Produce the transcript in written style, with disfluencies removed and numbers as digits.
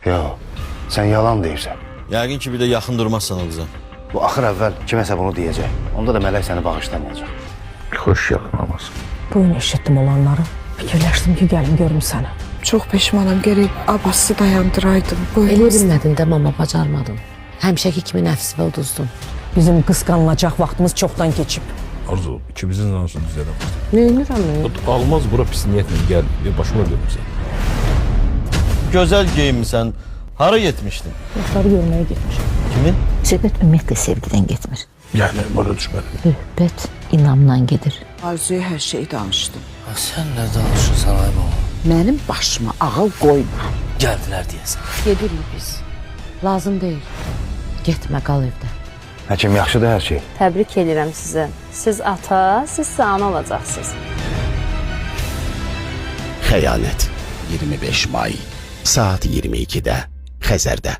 Yox, sən yalan deyirsən. Yəqin ki, bir də yaxın durmazsan o qıza. Bu axır əvvəl kiməsə bunu deyəcək. Onda da Mələk səni bağışlamayacaq. Xoş yaxınlamasın. Bugün eşitdim olanları. Fikirləşdim ki, gəlim görüm səni. Çox peşmanam, gərək Abbası dayandıraydım. Elə bilmədin də, mama, bacarmadın. Həmişəki kimi nəfsi və uduzdun. Bizim qısqanılacaq vaxtımız çoxdan keçib. Arzu, ikimizin namusunu düzələməz. Neynirəm? Almaz bura pis niyyətlə gəl, başıma görmüsən. Gözəl geyinmisən. Hara getmişdin? Yoxları görməyə getmişəm. Kimin? Söhbət ümumiyyətlə sevgidən getmir. Yəni, bana düşmədim. Söhbət inamdan gedir. Arzuya hər şeyi danışdım. Sən nə danışırsan ay baba? Mənim başıma ağıl qoyma. Gəldilər deyəsən. Gedirik biz. Lazım deyil. Getmə, qal evdə. Həkim, yaxşıdır hər şey. Təbrik edirəm sizə. Siz ata, siz ana olacaqsınız. Xəyanət 25 may saat 22-də Xəzərdə.